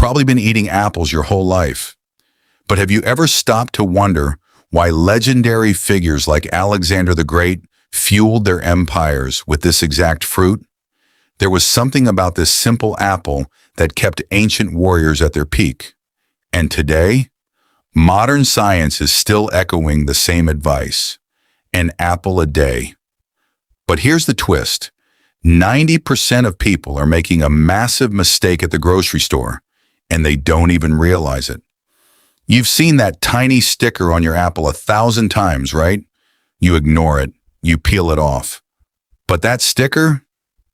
probably been eating apples your whole life. But have you ever stopped to wonder why legendary figures like Alexander the Great fueled their empires with this exact fruit? There was something about this simple apple that kept ancient warriors at their peak. And today, modern science is still echoing the same advice: an apple a day. But here's the twist. 90% of people are making a massive mistake at the grocery store, and they don't even realize it. You've seen that tiny sticker on your apple 1,000 times, right? You ignore it, you peel it off. But that sticker,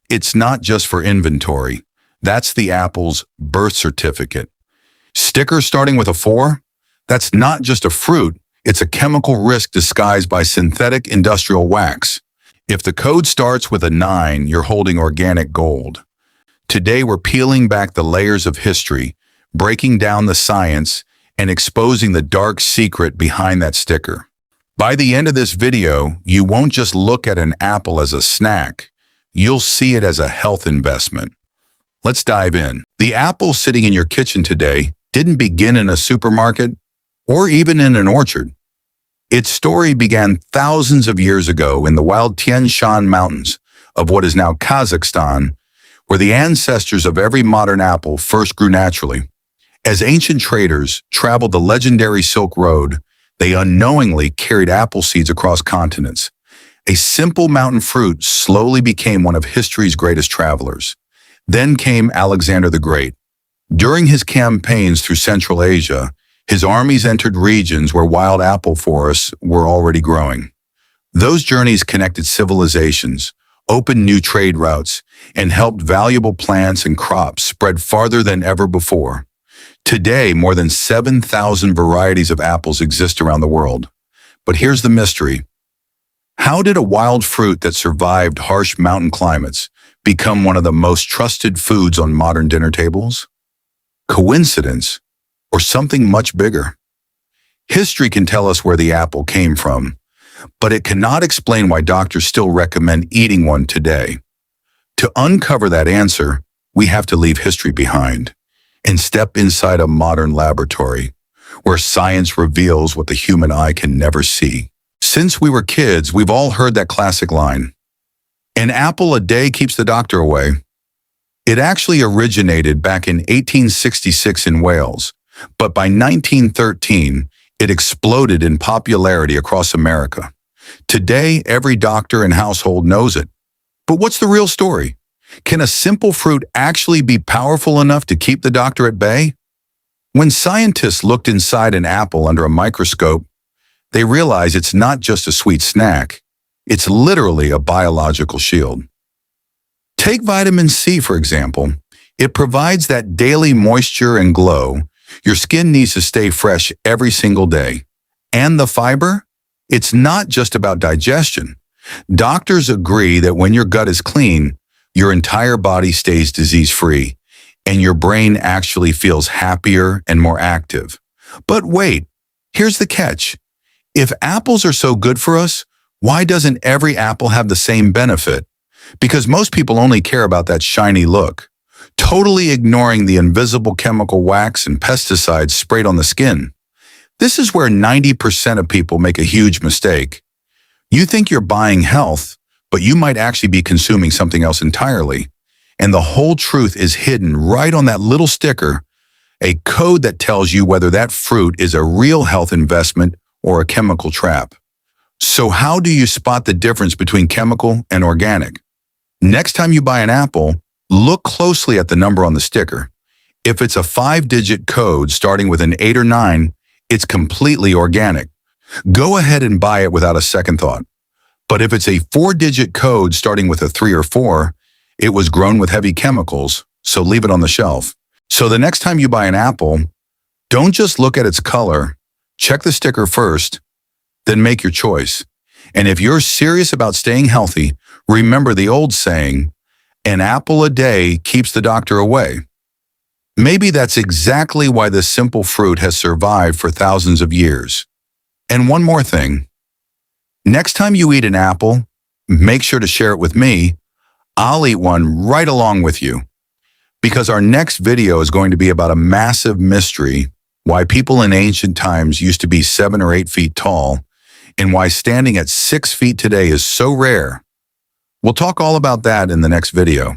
it's not just for inventory. That's the apple's birth certificate. Sticker starting with a 4? That's not just a fruit, it's a chemical risk disguised by synthetic industrial wax. If the code starts with a 9, you're holding organic gold. Today we're peeling back the layers of history, breaking down the science, and exposing the dark secret behind that sticker. By the end of this video, you won't just look at an apple as a snack, you'll see it as a health investment. Let's dive in. The apple sitting in your kitchen today didn't begin in a supermarket or even in an orchard. Its story began thousands of years ago in the wild Tian Shan Mountains of what is now Kazakhstan, where the ancestors of every modern apple first grew naturally. As ancient traders traveled the legendary Silk Road, they unknowingly carried apple seeds across continents. A simple mountain fruit slowly became one of history's greatest travelers. Then came Alexander the Great. During his campaigns through Central Asia, his armies entered regions where wild apple forests were already growing. Those journeys connected civilizations, opened new trade routes, and helped valuable plants and crops spread farther than ever before. Today, more than 7,000 varieties of apples exist around the world. But here's the mystery. How did a wild fruit that survived harsh mountain climates become one of the most trusted foods on modern dinner tables? Coincidence? Or something much bigger? History can tell us where the apple came from, but it cannot explain why doctors still recommend eating one today. To uncover that answer, we have to leave history behind and step inside a modern laboratory where science reveals what the human eye can never see. Since we were kids, we've all heard that classic line, "An apple a day keeps the doctor away." It actually originated back in 1866 in Wales, but by 1913, it exploded in popularity across America. Today, every doctor and household knows it. But what's the real story? Can a simple fruit actually be powerful enough to keep the doctor at bay? When scientists looked inside an apple under a microscope, they realized it's not just a sweet snack. It's literally a biological shield. Take vitamin C, for example. It provides that daily moisture and glow. Your skin needs to stay fresh every single day. And the fiber? It's not just about digestion. Doctors agree that when your gut is clean, your entire body stays disease-free, and your brain actually feels happier and more active. But wait, here's the catch. If apples are so good for us, why doesn't every apple have the same benefit? Because most people only care about that shiny look, totally ignoring the invisible chemical wax and pesticides sprayed on the skin. This is where 90% of people make a huge mistake. You think you're buying health, but you might actually be consuming something else entirely. And the whole truth is hidden right on that little sticker, a code that tells you whether that fruit is a real health investment or a chemical trap. So how do you spot the difference between chemical and organic? Next time you buy an apple, look closely at the number on the sticker. If it's a 5-digit code starting with an 8 or 9, it's completely organic. Go ahead and buy it without a second thought. But if it's a 4-digit code starting with a 3 or 4, it was grown with heavy chemicals, so leave it on the shelf. So the next time you buy an apple, don't just look at its color, check the sticker first, then make your choice. And if you're serious about staying healthy, remember the old saying, "An apple a day keeps the doctor away." Maybe that's exactly why this simple fruit has survived for thousands of years. And one more thing. Next time you eat an apple, make sure to share it with me. I'll eat one right along with you. Because our next video is going to be about a massive mystery, why people in ancient times used to be 7 or 8 feet tall, and why standing at 6 feet today is so rare. We'll talk all about that in the next video.